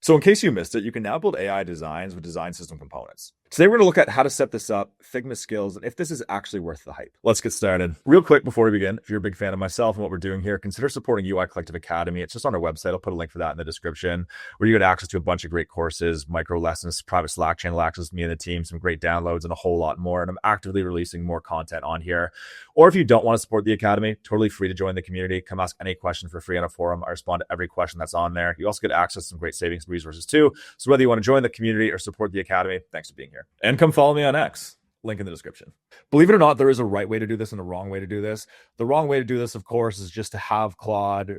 So in case you missed it, you can now build AI designs with design system components. Today, we're going to look at how to set this up, Figma Skills, and if this is actually worth the hype. Let's get started. Real quick before we begin, if you're a big fan of myself and what we're doing here, consider supporting UI Collective Academy. It's just on our website. I'll put a link for that in the description, where you get access to a bunch of great courses, micro lessons, private Slack channel access to me and the team, some great downloads, and a whole lot more. And I'm actively releasing more content on here. Or if you don't want to support the Academy, totally free to join the community. Come ask any question for free on a forum. I respond to every question that's on there. You also get access to some great savings resources too. So whether you want to join the community or support the Academy, thanks for being here. And come follow me on X. Link in the description. Believe it or not, there is a right way to do this and a wrong way to do this. The wrong way to do this, of course, is just to have Claude,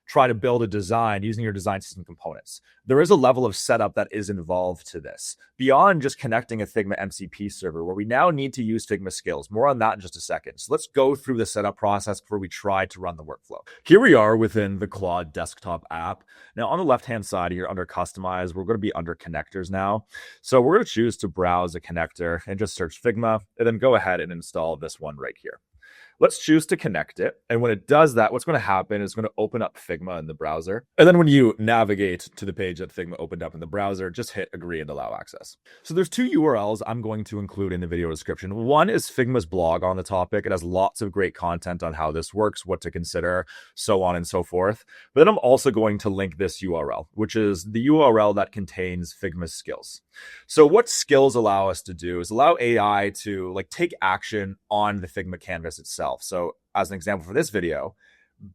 try to build a design using your design system components. There is a level of setup that is involved to this, beyond just connecting a Figma MCP server, where we now need to use Figma Skills. More on that in just a second. So let's go through the setup process before we try to run the workflow. Here we are within the Claude desktop app. Now, on the left-hand side here under Customize, we're going to be under Connectors now. So we're going to choose to browse a connector and just search Figma, and then go ahead and install this one right here. Let's choose to connect it. And when it does that, what's going to happen is going to open up Figma in the browser. And then when you navigate to the page that Figma opened up in the browser, just hit agree and allow access. So there's two URLs I'm going to include in the video description. One is Figma's blog on the topic. It has lots of great content on how this works, what to consider, so on and so forth. But then I'm also going to link this URL, which is the URL that contains Figma Skills. So what skills allow us to do is allow AI to take action on the Figma canvas itself. So as an example for this video,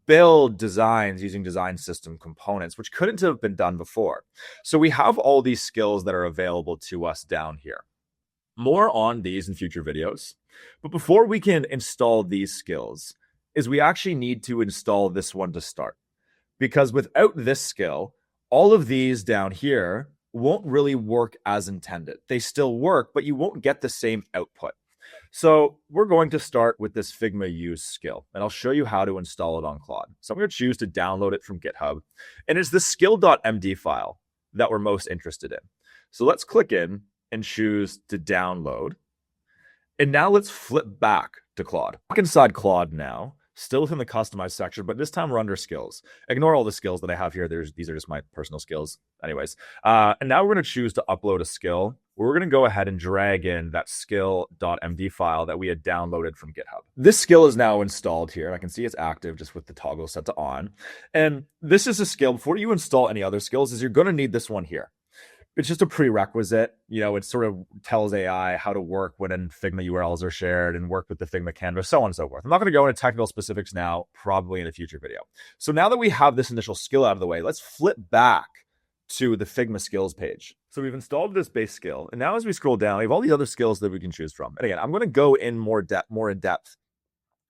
build designs using design system components, which couldn't have been done before. So we have all these skills that are available to us down here. More on these in future videos. But before we can install these skills, we actually need to install this one to start. Because without this skill, all of these down here won't really work as intended. They still work, but you won't get the same output. So we're going to start with this Figma use skill, and I'll show you how to install it on Claude. So I'm going to choose to download it from GitHub, and it's the skill.md file that we're most interested in. So let's click in and choose to download. And now let's flip back to Claude. Back inside Claude now, still within the customize section, but this time we're under skills. Ignore all the skills that I have here. These are just my personal skills. Anyways, and now we're going to choose to upload a skill. We're going to go ahead and drag in that skill.md file that we had downloaded from GitHub. This skill is now installed here. I can see it's active just with the toggle set to on. And this is a skill. Before you install any other skills, you're going to need this one here. It's just a prerequisite. It sort of tells AI how to work when Figma URLs are shared and work with the Figma canvas, so on and so forth. I'm not going to go into technical specifics now, probably in a future video. So now that we have this initial skill out of the way, let's flip back to the Figma skills page. So we've installed this base skill. And now as we scroll down, we have all these other skills that we can choose from. And again, I'm going to go in more in depth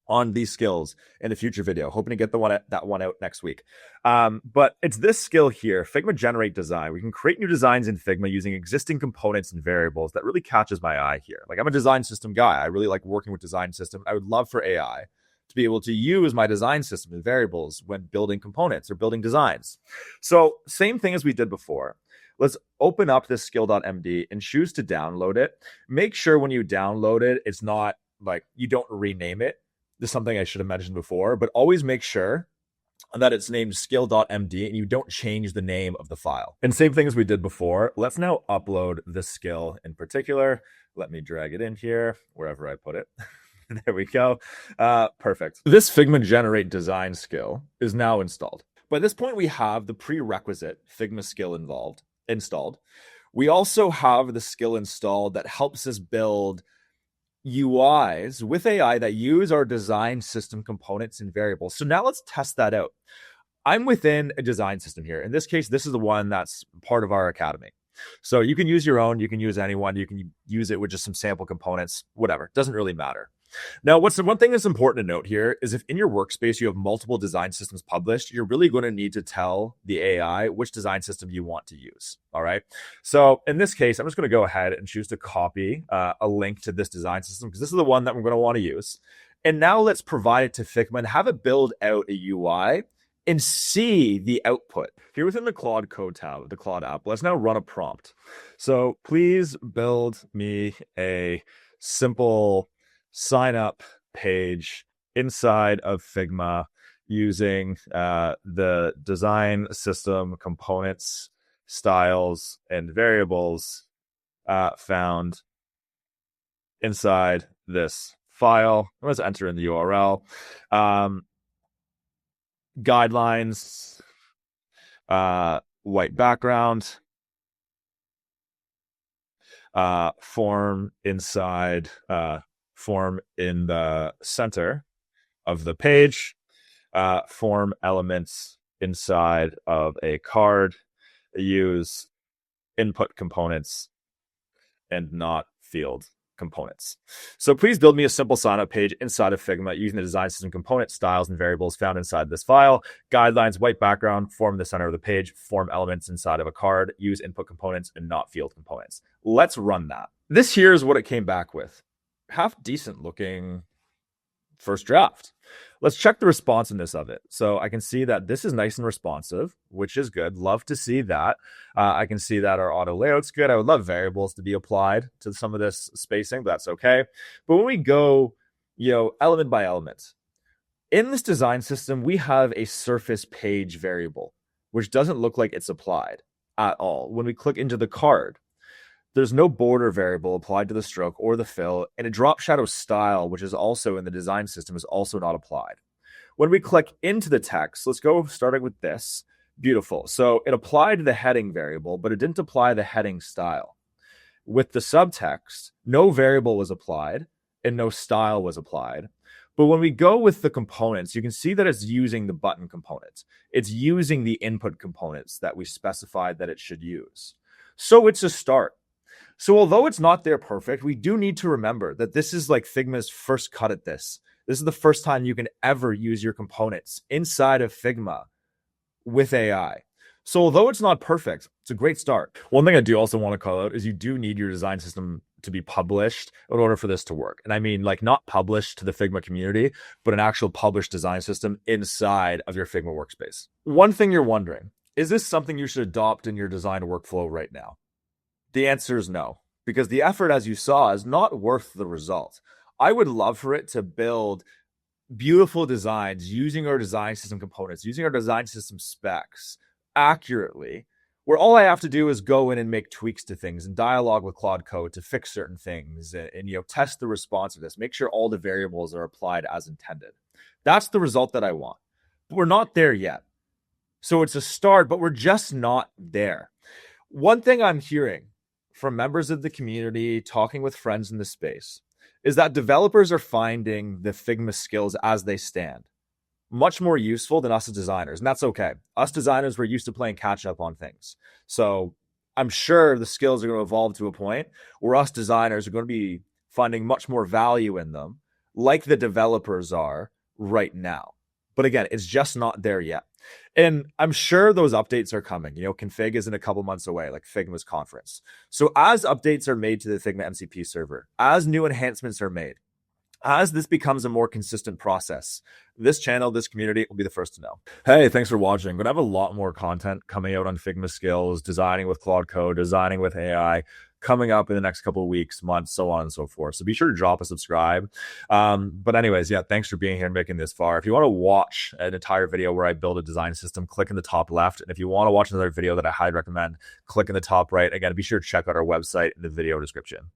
on these skills in a future video, hoping to get that one out next week. But it's this skill here, Figma Generate Design. We can create new designs in Figma using existing components and variables. That really catches my eye here. I'm a design system guy. I really like working with design system. I would love for AI to be able to use my design system and variables when building components or building designs. So same thing as we did before. Let's open up this skill.md and choose to download it. Make sure when you download it, it's not you don't rename it. This is something I should have mentioned before, but always make sure that it's named skill.md and you don't change the name of the file. And same thing as we did before. Let's now upload this skill in particular. Let me drag it in here, wherever I put it. There we go. Perfect. This Figma Generate Design skill is now installed. By this point, we have the prerequisite Figma skill installed. We also have the skill installed that helps us build UIs with AI that use our design system components and variables. So now let's test that out. I'm within a design system here. In this case, this is the one that's part of our academy. So you can use your own, you can use anyone, you can use it with just some sample components, whatever. Doesn't really matter. Now, what's the one thing that's important to note here is if in your workspace you have multiple design systems published, you're really going to need to tell the AI which design system you want to use. All right. So in this case, I'm just going to go ahead and choose to copy a link to this design system because this is the one that we're going to want to use. And now let's provide it to Figma and have it build out a UI and see the output. Here within the Claude Code tab, the Claude app, let's now run a prompt. So please build me a simple sign up page inside of Figma using the design system components styles, and variables found inside this file. Let's enter in the URL. Guidelines, white background, form inside, form in the center of the page, form elements inside of a card, use input components and not field components. So please build me a simple sign-up page inside of Figma using the design system component styles and variables found inside this file. Guidelines, white background, form in the center of the page, form elements inside of a card, use input components and not field components. Let's run that. This here is what it came back with. Half decent looking first draft. Let's check the responsiveness of it. So I can see that this is nice and responsive, which is good. Love to see that. I can see that our auto layout's good. I would love variables to be applied to some of this spacing, but that's okay. But when we go, element by element, in this design system, we have a surface page variable, which doesn't look like it's applied at all. When we click into the card, there's no border variable applied to the stroke or the fill, and a drop shadow style, which is also in the design system, is also not applied. When we click into the text, let's go starting with this. Beautiful. So it applied the heading variable, but it didn't apply the heading style. With the subtext, no variable was applied and no style was applied. But when we go with the components, you can see that it's using the button components. It's using the input components that we specified that it should use. So it's a start. So although it's not there perfect, we do need to remember that this is like Figma's first cut at this. This is the first time you can ever use your components inside of Figma with AI. So although it's not perfect, it's a great start. One thing I do also want to call out is you do need your design system to be published in order for this to work. And I mean like not published to the Figma community, but an actual published design system inside of your Figma workspace. One thing you're wondering, is this something you should adopt in your design workflow right now? The answer is no, because the effort, as you saw, is not worth the result. I would love for it to build beautiful designs using our design system components, using our design system specs accurately, where all I have to do is go in and make tweaks to things and dialogue with Claude Code to fix certain things and test the responsiveness, make sure all the variables are applied as intended. That's the result that I want. But we're not there yet. So it's a start, but we're just not there. One thing I'm hearing from members of the community, talking with friends in the space, is that developers are finding the Figma skills as they stand much more useful than us as designers. And that's okay. Us designers, we're used to playing catch up on things. So I'm sure the skills are going to evolve to a point where us designers are going to be finding much more value in them, like the developers are right now. But again, it's just not there yet. And I'm sure those updates are coming. Config is in a couple months away, like Figma's conference. So as updates are made to the Figma MCP server, as new enhancements are made, as this becomes a more consistent process, this channel, this community will be the first to know. Hey, thanks for watching. I'm going to have a lot more content coming out on Figma Skills, designing with Claude Code, designing with AI, coming up in the next couple of weeks, months, so on and so forth. So be sure to drop a subscribe. But anyways, thanks for being here and making this far. If you want to watch an entire video where I build a design system, click in the top left. And if you want to watch another video that I highly recommend, click in the top right. Again, be sure to check out our website in the video description.